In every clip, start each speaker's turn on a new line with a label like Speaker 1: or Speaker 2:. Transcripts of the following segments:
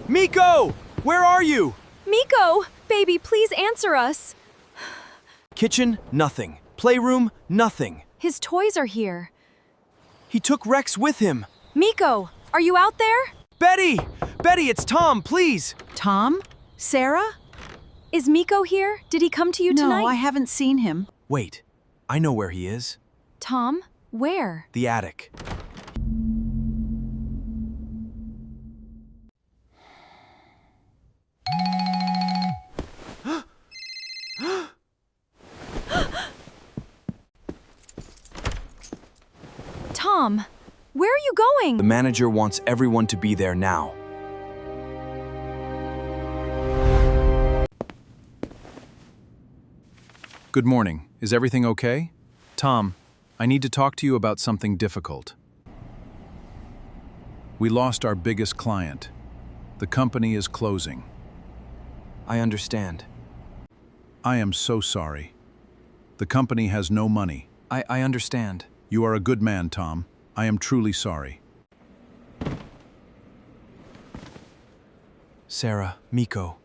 Speaker 1: Miko! Where are you?
Speaker 2: Miko! Baby, please answer us.
Speaker 1: Kitchen, nothing. Playroom, nothing.
Speaker 2: His toys are here.
Speaker 1: He took Rex with him.
Speaker 2: Miko, are you out there?
Speaker 1: Betty! Betty, it's Tom, please!
Speaker 3: Tom? Sarah?
Speaker 2: Is Miko here? Did he come to you tonight?
Speaker 3: No, I haven't seen him.
Speaker 1: Wait, I know where he is.
Speaker 2: Tom, where?
Speaker 1: The attic.
Speaker 2: Tom, where are you going?
Speaker 1: The manager wants everyone to be there now.
Speaker 4: Good morning. Is everything okay? Tom, I need to talk to you about something difficult. We lost our biggest client. The company is closing.
Speaker 1: I understand.
Speaker 4: I am so sorry. The company has no money.
Speaker 1: I understand.
Speaker 4: You are a good man, Tom. I am truly sorry.
Speaker 1: Sarah, Miko,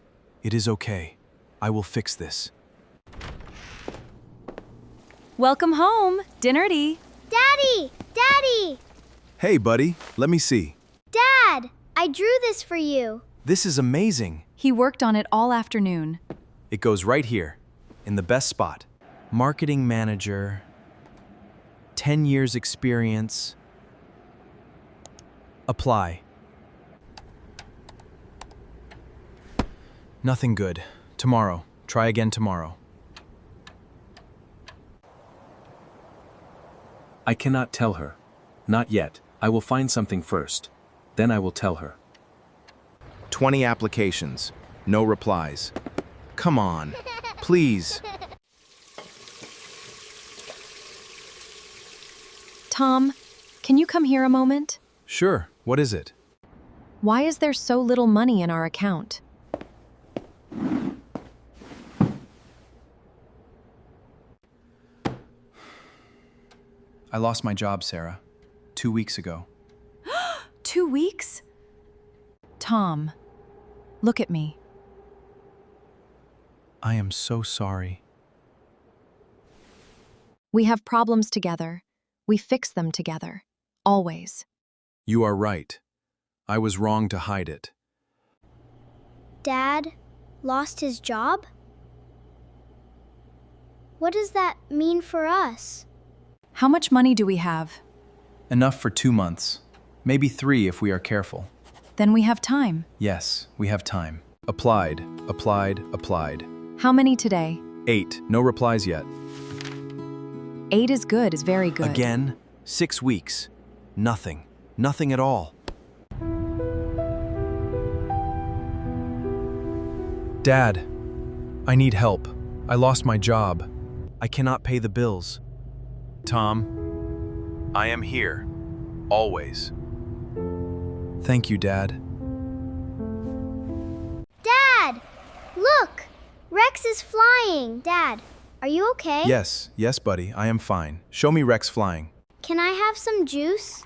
Speaker 1: it is okay. I will fix this.
Speaker 2: Welcome home. Dinnerty.
Speaker 5: Daddy! Daddy!
Speaker 4: Hey, buddy, let me see.
Speaker 5: Dad! I drew this for you.
Speaker 1: This is amazing.
Speaker 2: He worked on it all afternoon.
Speaker 1: It goes right here, in the best spot. Marketing manager, 10 years experience. Apply. Nothing good. Tomorrow. Try again tomorrow.
Speaker 6: I cannot tell her. Not yet. I will find something first. Then I will tell her.
Speaker 1: 20 applications. No replies. Come on. Please.
Speaker 2: Tom, can you come here a moment?
Speaker 1: Sure. What is it?
Speaker 2: Why is there so little money in our account?
Speaker 1: I lost my job, Sarah. 2 weeks ago.
Speaker 2: 2 weeks? Tom, look at me.
Speaker 1: I am so sorry.
Speaker 2: We have problems together. We fix them together. Always.
Speaker 4: You are right. I was wrong to hide it.
Speaker 5: Dad lost his job? What does that mean for us?
Speaker 2: How much money do we have?
Speaker 1: Enough for 2 months. Maybe 3 if we are careful.
Speaker 2: Then we have time.
Speaker 1: Yes, we have time. Applied, applied.
Speaker 2: How many today?
Speaker 1: 8. No replies yet.
Speaker 2: 8 is good, is very good.
Speaker 1: Again, 6 weeks. Nothing. Nothing at all. Dad, I need help. I lost my job. I cannot pay the bills.
Speaker 4: Tom, I am here. Always.
Speaker 1: Thank you, Dad.
Speaker 5: Dad! Look! Rex is flying. Dad, are you okay?
Speaker 1: Yes, buddy, I am fine. Show me Rex flying.
Speaker 5: Can I have some juice?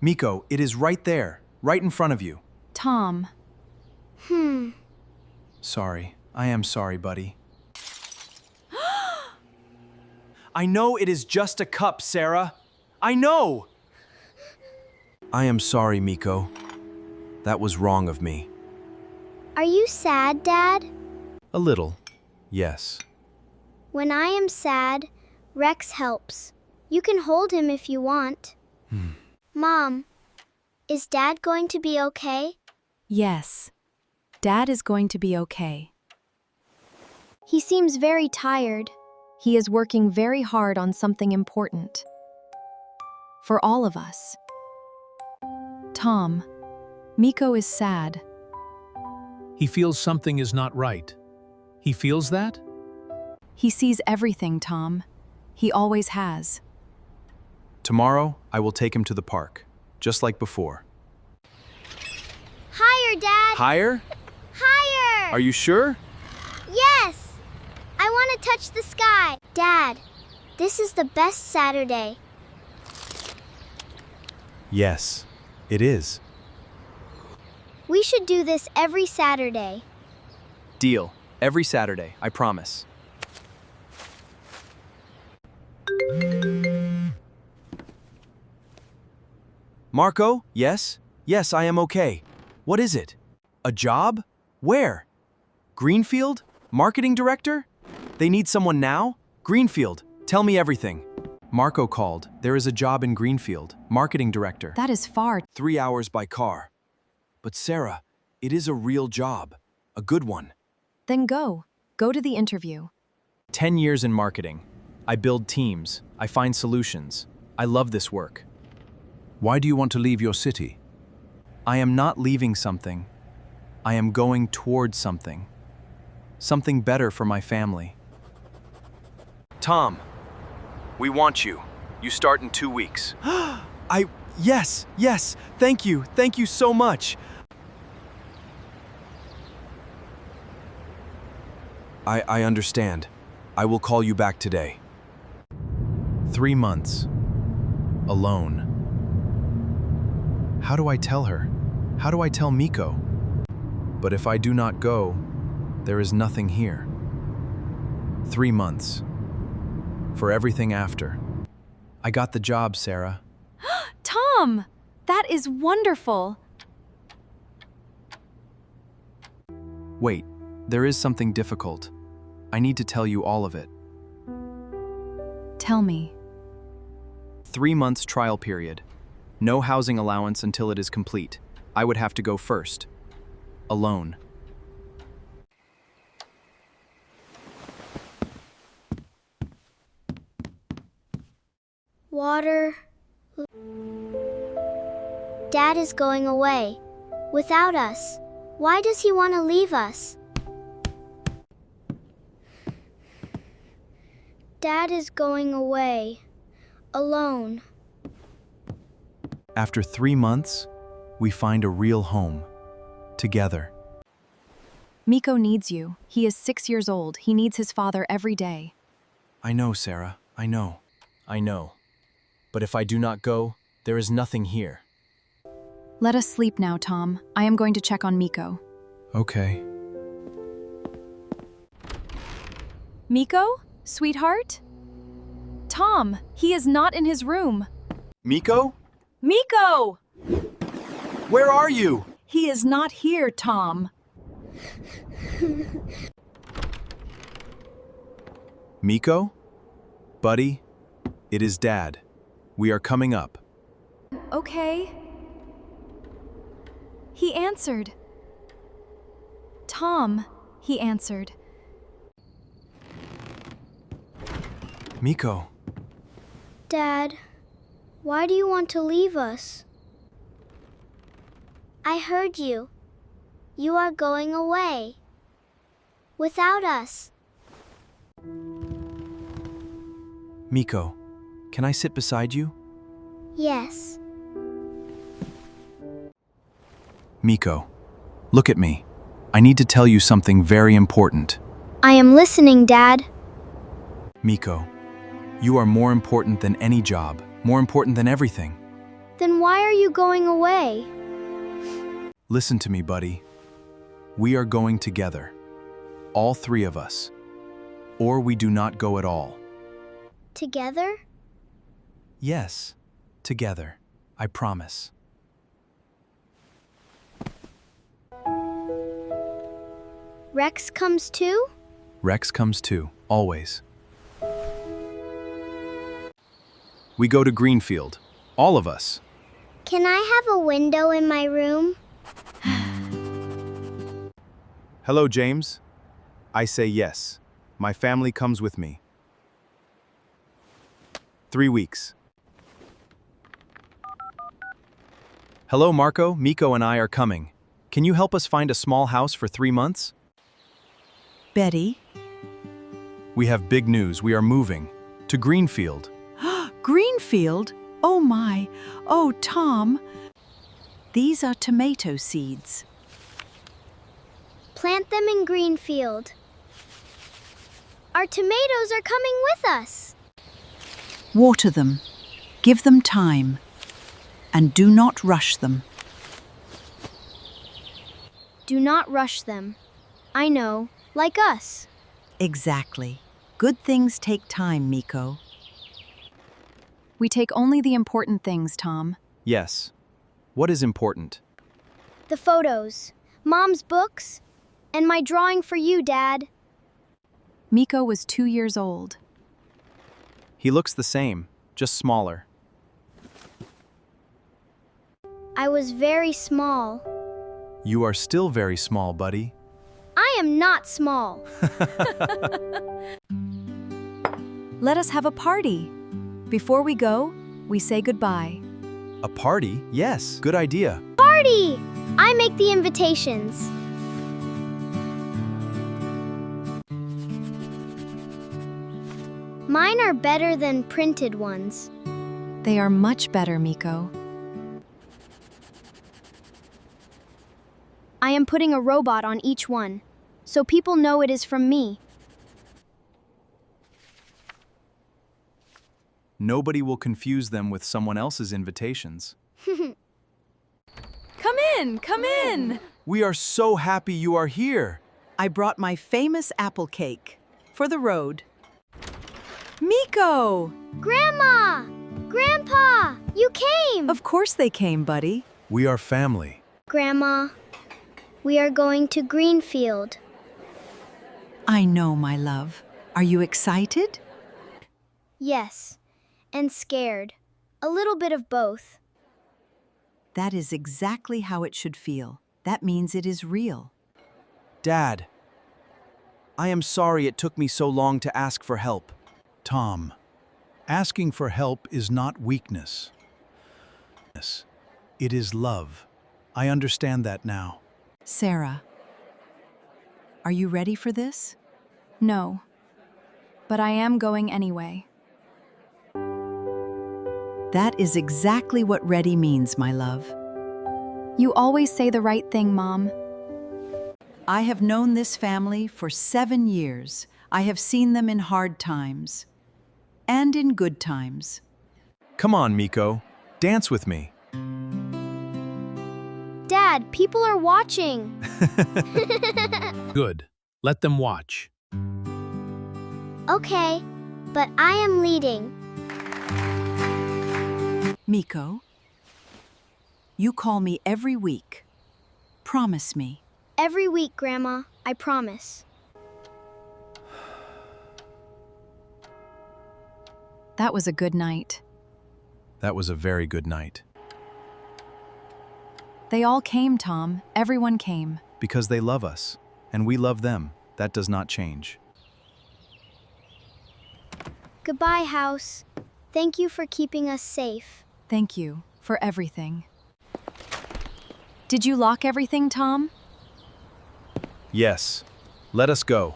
Speaker 1: Miko, it is right there, right in front of you.
Speaker 2: Tom.
Speaker 1: Sorry. I am sorry, buddy. I know it is just a cup, Sarah. I know! I am sorry, Miko. That was wrong of me.
Speaker 5: Are you sad, Dad?
Speaker 1: A little, yes.
Speaker 5: When I am sad, Rex helps. You can hold him if you want. Mom, is Dad going to be okay?
Speaker 2: Yes. Dad is going to be okay.
Speaker 5: He seems very tired.
Speaker 2: He is working very hard on something important. For all of us. Tom, Miko is sad.
Speaker 7: He feels something is not right. He feels that?
Speaker 2: He sees everything, Tom. He always has.
Speaker 1: Tomorrow, I will take him to the park, just like before.
Speaker 5: Higher, Dad!
Speaker 1: Higher?
Speaker 5: Higher!
Speaker 1: Are you sure?
Speaker 5: Yes! I want to touch the sky. Dad, this is the best Saturday.
Speaker 1: Yes, it is.
Speaker 5: We should do this every Saturday.
Speaker 1: Deal. Every Saturday, I promise. Marco, yes? Yes, I am okay. What is it? A job? Where? Greenfield? Marketing director? They need someone now? Greenfield, tell me everything. Marco called. There is a job in Greenfield, marketing director.
Speaker 2: That is far.
Speaker 1: 3 hours by car. But Sarah, it is a real job. A good one.
Speaker 2: Then go. Go to the interview.
Speaker 1: 10 years in marketing. I build teams. I find solutions. I love this work.
Speaker 4: Why do you want to leave your city?
Speaker 1: I am not leaving something. I am going towards something. Something better for my family. Tom, we want you. You start in 2 weeks. Yes, thank you so much. I understand. I will call you back today.
Speaker 4: 3 months. Alone. How do I tell her? How do I tell Miko? But if I do not go, there is nothing here. 3 months. For everything after. I got the job, Sarah.
Speaker 2: Tom! That is wonderful.
Speaker 1: Wait, there is something difficult. I need to tell you all of it.
Speaker 2: Tell me.
Speaker 1: 3 months trial period. No housing allowance until it is complete. I would have to go first. Alone.
Speaker 5: Water. Dad is going away. Without us. Why does he want to leave us? Dad is going away. Alone.
Speaker 1: After 3 months, we find a real home. Together.
Speaker 2: Miko needs you. He is 6 years old. He needs his father every day.
Speaker 1: I know, Sarah. I know. I know. But if I do not go, there is nothing here.
Speaker 2: Let us sleep now, Tom. I am going to check on Miko.
Speaker 4: Okay.
Speaker 2: Miko? Sweetheart? Tom, he is not in his room.
Speaker 1: Miko?
Speaker 2: Miko!
Speaker 1: Where are you?
Speaker 3: He is not here, Tom.
Speaker 1: Miko? Buddy? It is Dad. We are coming up.
Speaker 2: Okay. He answered. Tom, he answered.
Speaker 1: Miko.
Speaker 5: Dad, why do you want to leave us? I heard you. You are going away. Without us.
Speaker 1: Miko, can I sit beside you?
Speaker 5: Yes.
Speaker 1: Miko, look at me. I need to tell you something very important.
Speaker 5: I am listening, Dad.
Speaker 1: Miko, you are more important than any job, more important than everything.
Speaker 5: Then why are you going away?
Speaker 1: Listen to me, buddy. We are going together. All 3 of us. Or we do not go at all.
Speaker 5: Together?
Speaker 1: Yes, together. I promise.
Speaker 5: Rex comes too?
Speaker 1: Rex comes too, always. We go to Greenfield. All of us.
Speaker 5: Can I have a window in my room?
Speaker 1: Hello, James. I say yes. My family comes with me. 3 weeks. Hello, Marco. Miko and I are coming. Can you help us find a small house for 3 months?
Speaker 3: Betty?
Speaker 1: We have big news. We are moving to Greenfield.
Speaker 3: Greenfield? Oh my. Oh, Tom. These are tomato seeds.
Speaker 5: Plant them in Greenfield. Our tomatoes are coming with us.
Speaker 3: Water them. Give them time. And do not rush them.
Speaker 5: Do not rush them. I know, like us.
Speaker 3: Exactly. Good things take time, Miko.
Speaker 2: We take only the important things, Tom.
Speaker 1: Yes. What is important?
Speaker 5: The photos, Mom's books, and my drawing for you, Dad.
Speaker 2: Miko was 2 years old.
Speaker 1: He looks the same, just smaller.
Speaker 5: I was very small.
Speaker 4: You are still very small, buddy.
Speaker 5: I am not small.
Speaker 2: Let us have a party. Before we go, we say goodbye.
Speaker 1: A party? Yes, good idea.
Speaker 5: Party! I make the invitations. Mine are better than printed ones.
Speaker 2: They are much better, Miko.
Speaker 5: I am putting a robot on each one, so people know it is from me.
Speaker 1: Nobody will confuse them with someone else's invitations.
Speaker 2: Come in, come in!
Speaker 1: We are so happy you are here.
Speaker 3: I brought my famous apple cake for the road. Miko!
Speaker 5: Grandma! Grandpa! You came!
Speaker 3: Of course they came, buddy.
Speaker 4: We are family.
Speaker 5: Grandma, we are going to Greenfield.
Speaker 3: I know, my love. Are you excited?
Speaker 5: Yes, and scared. A little bit of both.
Speaker 3: That is exactly how it should feel. That means it is real.
Speaker 1: Dad, I am sorry it took me so long to ask for help.
Speaker 8: Tom, asking for help is not weakness. It is love. I understand that now.
Speaker 3: Sarah, are you ready for this?
Speaker 2: No. But I am going anyway.
Speaker 3: That is exactly what ready means, my love.
Speaker 2: You always say the right thing, Mom.
Speaker 3: I have known this family for 7 years. I have seen them in hard times and in good times.
Speaker 1: Come on, Miko. Dance with me.
Speaker 5: Dad, people are watching.
Speaker 7: Good. Let them watch.
Speaker 5: Okay, but I am leading.
Speaker 3: Miko, you call me every week. Promise me.
Speaker 5: Every week, Grandma, I promise.
Speaker 2: That was a good night.
Speaker 4: That was a very good night.
Speaker 2: They all came, Tom. Everyone came.
Speaker 4: Because they love us, and we love them. That does not change.
Speaker 5: Goodbye, house. Thank you for keeping us safe.
Speaker 2: Thank you for everything. Did you lock everything, Tom?
Speaker 4: Yes. Let us go.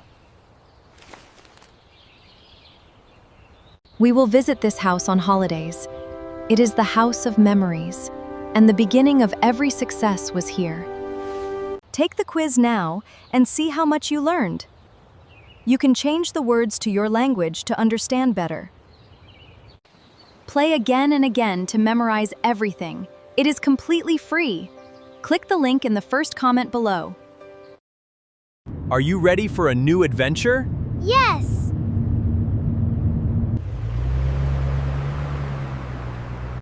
Speaker 2: We will visit this house on holidays. It is the house of memories, and the beginning of every success was here. Take the quiz now and see how much you learned. You can change the words to your language to understand better. Play again and again to memorize everything. It is completely free. Click the link in the first comment below.
Speaker 1: Are you ready for a new adventure?
Speaker 5: Yes!